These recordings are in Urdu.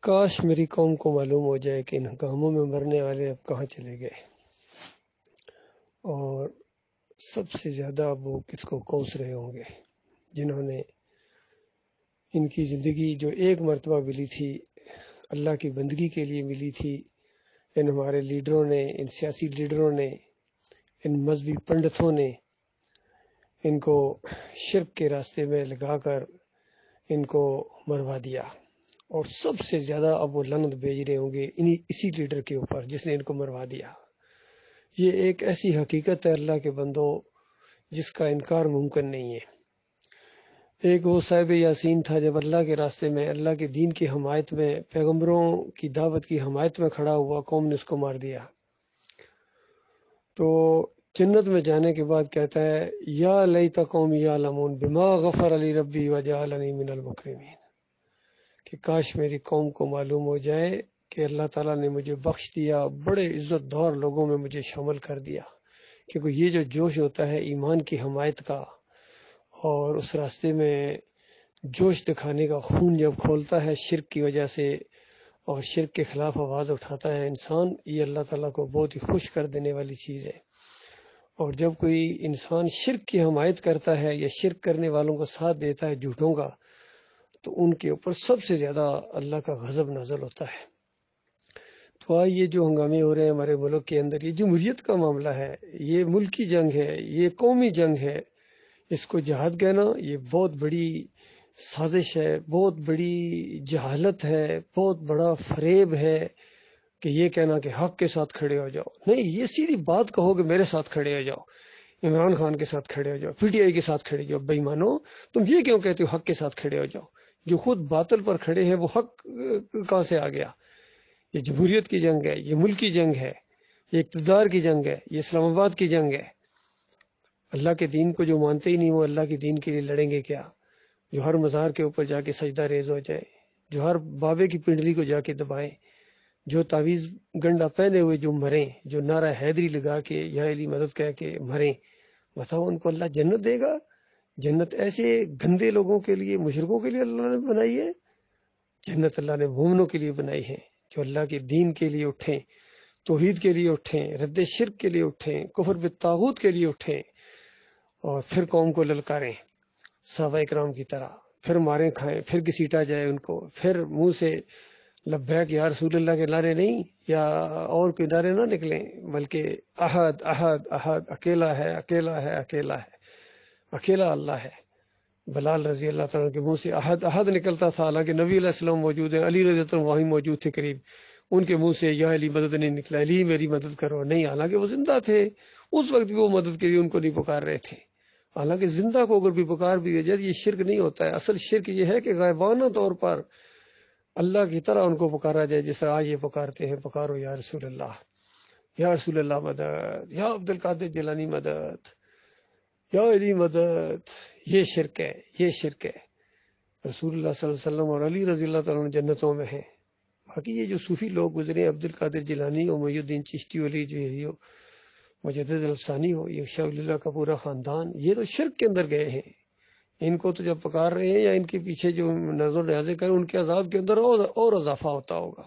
کاش میری قوم کو معلوم ہو جائے کہ ان ہنگاموں میں مرنے والے اب کہاں چلے گئے، اور سب سے زیادہ وہ کس کو کوس رہے ہوں گے جنہوں نے ان کی زندگی جو ایک مرتبہ ملی تھی اللہ کی بندگی کے لیے ملی تھی، ان ہمارے لیڈروں نے، ان سیاسی لیڈروں نے، ان مذہبی پنڈتوں نے ان کو شرک کے راستے میں لگا کر ان کو مروا دیا، اور سب سے زیادہ اب وہ لعنت بھیج رہے ہوں گے اسی لیڈر کے اوپر جس نے ان کو مروا دیا۔ یہ ایک ایسی حقیقت ہے اللہ کے بندو جس کا انکار ممکن نہیں ہے۔ ایک وہ صاحب یاسین تھا، جب اللہ کے راستے میں، اللہ کے دین کی حمایت میں، پیغمبروں کی دعوت کی حمایت میں کھڑا ہوا، قوم نے اس کو مار دیا۔ تو جنت میں جانے کے بعد کہتا ہے یا لیت قومی یعلمون بما غفر علی ربی وجعلنی من المکرمین، کہ کاش میری قوم کو معلوم ہو جائے کہ اللہ تعالیٰ نے مجھے بخش دیا، بڑے عزت دار لوگوں میں مجھے شامل کر دیا۔ کیونکہ یہ جو جوش ہوتا ہے ایمان کی حمایت کا اور اس راستے میں جوش دکھانے کا، خون جب کھولتا ہے شرک کی وجہ سے اور شرک کے خلاف آواز اٹھاتا ہے انسان، یہ اللہ تعالیٰ کو بہت ہی خوش کر دینے والی چیز ہے۔ اور جب کوئی انسان شرک کی حمایت کرتا ہے یا شرک کرنے والوں کو ساتھ دیتا ہے جھوٹوں کا، تو ان کے اوپر سب سے زیادہ اللہ کا غضب نازل ہوتا ہے۔ تو آج یہ جو ہنگامے ہو رہے ہیں ہمارے ملک کے اندر، یہ جمہوریت کا معاملہ ہے، یہ ملکی جنگ ہے، یہ قومی جنگ ہے، اس کو جہاد کہنا یہ بہت بڑی سازش ہے، بہت بڑی جہالت ہے، بہت بڑا فریب ہے کہ یہ کہنا کہ حق کے ساتھ کھڑے ہو جاؤ۔ نہیں، یہ سیدھی بات کہو کہ میرے ساتھ کھڑے ہو جاؤ، عمران خان کے ساتھ کھڑے ہو جاؤ، پی ٹی آئی کے ساتھ کھڑے ہو جاؤ۔ بے ایمانو، تم یہ کیوں کہتے ہو حق کے ساتھ کھڑے ہو جاؤ؟ جو خود باطل پر کھڑے ہیں وہ حق کہاں سے آ گیا؟ یہ جمہوریت کی جنگ ہے، یہ ملکی جنگ ہے، یہ اقتدار کی جنگ ہے، یہ اسلام آباد کی جنگ ہے۔ اللہ کے دین کو جو مانتے ہی نہیں وہ اللہ کے دین کے لیے لڑیں گے کیا؟ جو ہر مزار کے اوپر جا کے سجدہ ریز ہو جائے، جو ہر بابے کی پنڈلی کو جا کے دبائیں، جو تعویذ گنڈا پہنے ہوئے جو مریں، جو نعرہ حیدری لگا کے یا علی مدد کہہ کے مریں، بتاؤ ان کو اللہ جنت دے گا؟ جنت ایسے گندے لوگوں کے لیے، مشرکوں کے لیے اللہ نے بنائی ہے؟ جنت اللہ نے مومنوں کے لیے بنائی ہے، جو اللہ کے دین کے لیے اٹھیں، توحید کے لیے اٹھیں، رد شرک کے لیے اٹھیں، کفر بالطاغوت کے لیے اٹھیں، اور پھر قوم کو للکاریں صحابہ اکرام کی طرح، پھر ماریں کھائیں، پھر گھسیٹا جائے ان کو، پھر منہ سے لبیک یا رسول اللہ کے نعرے نہیں یا اور کوئی نعرے نہ نکلیں، بلکہ احد احد احد، اکیلا ہے اکیلا ہے اکیلا ہے، اکیلا اللہ ہے۔ بلال رضی اللہ تعالیٰ کے منہ سے احد احد نکلتا تھا، حالانکہ نبی علیہ السلام موجود ہیں، علی رضی اللہ عنہ وہیں موجود تھے قریب، ان کے منہ سے یا علی مدد نہیں نکلا، علی میری مدد کرو نہیں، حالانکہ وہ زندہ تھے اس وقت بھی وہ مدد کے لیے ان کو نہیں پکار رہے تھے۔ حالانکہ زندہ کو اگر بھی پکار بھی دی جائے یہ شرک نہیں ہوتا ہے، اصل شرک یہ ہے کہ غائبانہ طور پر اللہ کی طرح ان کو پکارا جائے، جس طرح آج یہ پکارتے ہیں، پکارو یا رسول اللہ، یا رسول اللہ مدد، یا عبد القادر جیلانی مدد، یا علی مدد۔ یہ شرک ہے، یہ شرک ہے۔ رسول اللہ صلی اللہ علیہ وسلم اور علی رضی اللہ تعالیٰ جنتوں میں ہیں۔ باقی یہ جو صوفی لوگ گزرے، عبد القادر جیلانی ہو، محی الدین چشتی ولی جوہری ہو، مجدد الفسانی ہو، یہ شاہ ولی اللہ کا پورا خاندان، یہ تو شرک کے اندر گئے ہیں۔ ان کو تو جب پکار رہے ہیں یا ان کے پیچھے جو نظر نیازیں کریں، ان کے عذاب کے اندر اور اضافہ ہوتا ہوگا۔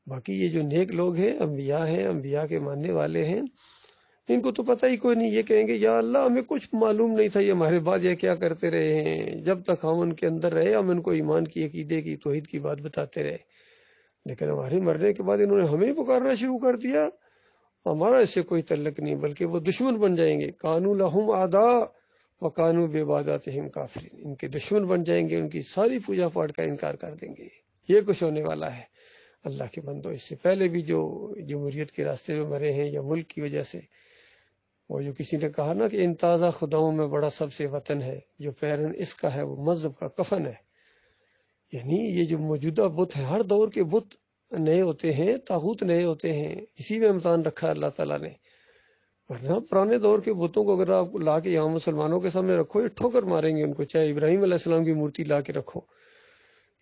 باقی یہ جو نیک لوگ ہیں، انبیاء کے ماننے والے ہیں، ان کو تو پتہ ہی کوئی نہیں، یہ کہیں گے یا اللہ ہمیں کچھ معلوم نہیں تھا، یہ ہمارے بعد یہ کیا کرتے رہے ہیں، جب تک ہم ان کے اندر رہے ہم ان کو ایمان کی، عقیدے کی، توحید کی بات بتاتے رہے، لیکن ہمارے مرنے کے بعد انہوں نے ہمیں پکارنا شروع کر دیا، ہمارا اس سے کوئی تعلق نہیں، بلکہ وہ دشمن بن جائیں گے۔ کانوا لہم اعداء وکانوا بعبادتہم کافرین، ان کے دشمن بن جائیں گے، ان کی ساری پوجا پاٹ کا انکار کر دیں گے۔ یہ کچھ ہونے والا ہے۔ اللہ کے بندو، اس سے پہلے بھی جو جمہوریت کے راستے میں مرے ہیں یا ملک کی وجہ سے، وہ جو کسی نے کہا نا کہ ان تازہ خداؤں میں بڑا سب سے وطن ہے، جو پیرن اس کا ہے وہ مذہب کا کفن ہے۔ یعنی یہ جو موجودہ بت ہیں، ہر دور کے بت نئے ہوتے ہیں، طاغوت نئے ہوتے ہیں، اسی میں امتحان رکھا ہے اللہ تعالیٰ نے۔ ورنہ پرانے دور کے بتوں کو اگر آپ لا کے یہاں مسلمانوں کے سامنے رکھو، یہ ٹھوکر ماریں گے ان کو، چاہے ابراہیم علیہ السلام کی مورتی لا کے رکھو،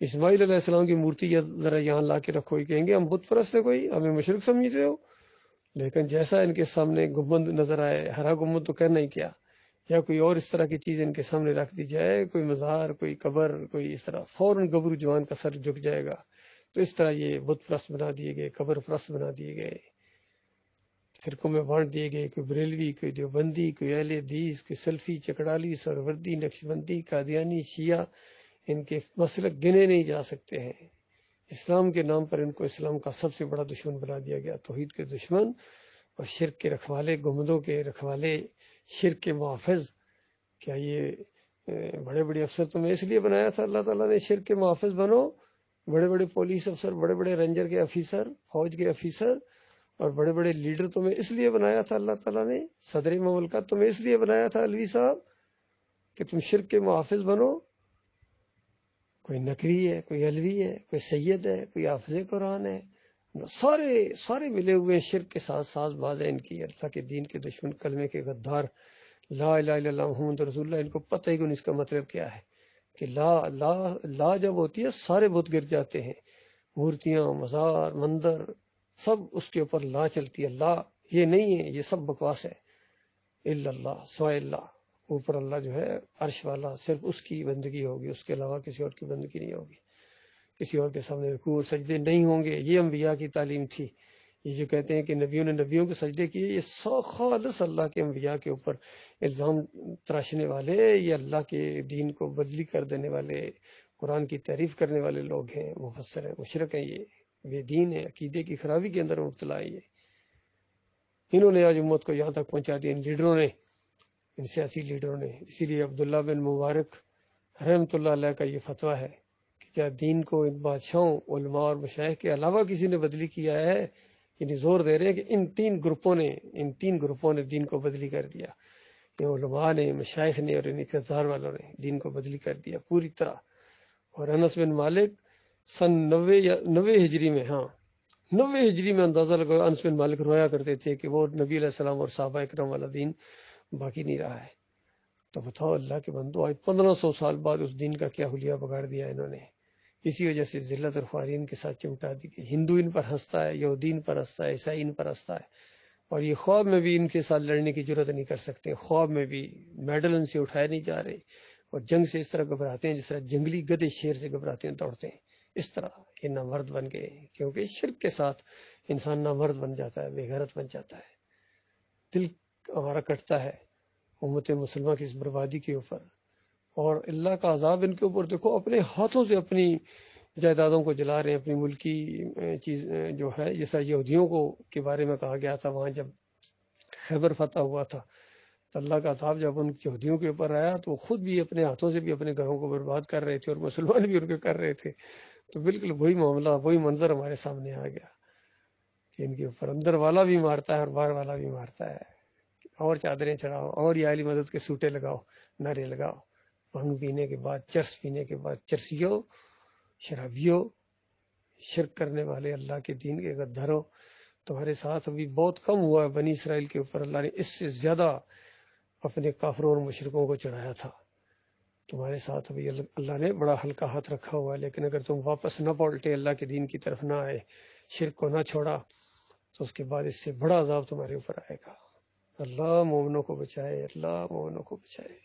اسماعیل علیہ السلام کی مورتی یا ذرا یہاں لا کے رکھو، یہ کہیں گے ہم بت پرست ہے، کوئی ہمیں مشرک سمجھتے ہو۔ لیکن جیسا ان کے سامنے گنبد نظر آئے، ہرا گنبد تو کہنا ہی کیا، یا کوئی اور اس طرح کی چیز ان کے سامنے رکھ دی جائے، کوئی مزار، کوئی قبر، کوئی اس طرح، فوراً گبرو جوان کا سر جھک جائے گا، تو اس طرح یہ بت پرست بنا دیے گئے، قبر پرست بنا دیے گئے، فرقوں میں بانٹ دیے گئے، کوئی بریلوی، کوئی دیوبندی، کوئی اہل حدیث، کوئی سلفی، چکڑالی، سہروردی، نقشبندی، قادیانی، شیعہ، ان کے مسلک گنے نہیں جا سکتے ہیں۔ اسلام کے نام پر ان کو اسلام کا سب سے بڑا دشمن بنا دیا گیا، توحید کے دشمن اور شرک کے رکھوالے، گنبدوں کے رکھوالے، شرک کے محافظ۔ کیا یہ بڑے بڑے افسر تمہیں اس لیے بنایا تھا اللہ تعالیٰ نے شرک کے محافظ بنو؟ بڑے بڑے پولیس افسر، بڑے بڑے رینجر کے افیسر، فوج کے افیسر اور بڑے بڑے لیڈر تمہیں اس لیے بنایا تھا اللہ تعالیٰ نے؟ صدر مملکت تمہیں اس لیے بنایا تھا علوی صاحب کہ تم شرک کے محافظ بنو؟ کوئی نقوی ہے، کوئی علوی ہے، کوئی سید ہے، کوئی حافظ قرآن ہے، سارے ملے ہوئے ہیں، شرک کے ساتھ ساز باز ہے ان کی، اللہ کے دین کے دشمن، کلمے کے غدار، لا الہ الا اللہ محمد رسول اللہ۔ ان کو پتہ ہی نہیں اس کا مطلب کیا ہے کہ لا جب ہوتی ہے سارے بت گر جاتے ہیں، مورتیاں، مزار، مندر، سب اس کے اوپر لا چلتی ہے۔ لا یہ نہیں ہے، یہ سب بکواس ہے۔ الا اللہ، سوائے اللہ، اوپر اللہ جو ہے عرش والا، صرف اس کی بندگی ہوگی، اس کے علاوہ کسی اور کی بندگی نہیں ہوگی، کسی اور کے سامنے رکوع اور سجدے نہیں ہوں گے۔ یہ انبیاء کی تعلیم تھی۔ یہ جو کہتے ہیں کہ نبیوں نے نبیوں کے سجدے کیے، یہ خالص اللہ کے انبیاء کے اوپر الزام تراشنے والے، یہ اللہ کے دین کو بدلی کر دینے والے، قرآن کی تعریف کرنے والے لوگ ہیں، مفسر ہیں، مشرک ہیں، یہ بے دین ہے، عقیدے کی خرابی کے اندر مبتلا ہے۔ یہ انہوں نے آج امت کو یہاں تک پہنچا دیا، ان لیڈروں نے، ان سیاسی لیڈروں نے۔ اسی لیے عبداللہ بن مبارک رحمۃ اللہ علیہ کا یہ فتویٰ ہے کہ کیا دین کو ان بادشاہوں، علماء اور مشائخ کے علاوہ کسی نے بدلی کیا ہے؟ یعنی زور دے رہے ہیں کہ ان تین گروپوں نے دین کو بدلی کر دیا، یہ علماء نے، مشائخ نے اور ان اقتدار والوں نے دین کو بدلی کر دیا پوری طرح۔ اور انس بن مالک سن 90 ہجری میں، 90 ہجری میں اندازہ لگا، انس بن مالک رویا کرتے تھے کہ وہ نبی علیہ السلام اور صحابہ اکرام والا دین باقی نہیں رہا ہے۔ تو بتاؤ اللہ کے بندو، آج 1500 سال بعد اس دین کا کیا حلیہ بگاڑ دیا انہوں نے۔ اسی وجہ سے ذلت اور خواری ان کے ساتھ چمٹا دی گئی۔ ہندو ان پر ہنستا ہے، یہودی ان پر ہنستا ہے، عیسائی ان پر ہنستا ہے، اور یہ خواب میں بھی ان کے ساتھ لڑنے کی جرت نہیں کر سکتے۔ خواب میں بھی میڈل ان سے اٹھائے نہیں جا رہے، اور جنگ سے اس طرح گھبراتے ہیں جس طرح جنگلی گدھے شیر سے گھبراتے ہیں، دوڑتے ہیں۔ اس طرح یہ نامرد بن گئے، کیونکہ شرک کے ساتھ انسان نامرد بن جاتا ہے، بے غیرت بن جاتا ہے۔ دل ہمارا کٹتا ہے امت مسلمہ کی اس بربادی کے اوپر، اور اللہ کا عذاب ان کے اوپر دیکھو، اپنے ہاتھوں سے اپنی جائیدادوں کو جلا رہے ہیں، اپنی ملکی چیز جو ہے، جیسا یہودیوں کو کے بارے میں کہا گیا تھا وہاں جب خیبر فتح ہوا تھا، تو اللہ کا عذاب جب ان یہودیوں کے اوپر آیا تو وہ خود بھی اپنے ہاتھوں سے بھی اپنے گھروں کو برباد کر رہے تھے، اور مسلمان بھی ان کے کر رہے تھے۔ تو بالکل وہی معاملہ، وہی منظر ہمارے سامنے آ گیا کہ ان کے اوپر اندر والا بھی مارتا ہے اور باہر والا بھی مارتا ہے۔ اور چادریں چڑھاؤ، اور یہ علی مدد کے سوٹے لگاؤ، نعرے لگاؤ، بھنگ پینے کے بعد، چرس پینے کے بعد، چرسیوں، شرابیوں، شرک کرنے والے، اللہ کے دین کے غداروں، تمہارے ساتھ ابھی بہت کم ہوا ہے۔ بنی اسرائیل کے اوپر اللہ نے اس سے زیادہ اپنے کافروں اور مشرکوں کو چڑھایا تھا، تمہارے ساتھ ابھی اللہ نے بڑا ہلکا ہاتھ رکھا ہوا ہے۔ لیکن اگر تم واپس نہ پلٹے، اللہ کے دین کی طرف نہ آئے، شرک کو نہ چھوڑا، تو اس کے بعد اس سے بڑا عذاب تمہارے اوپر آئے گا۔ اللہ مومنوں کو بچائے، اللہ مومنوں کو بچائے۔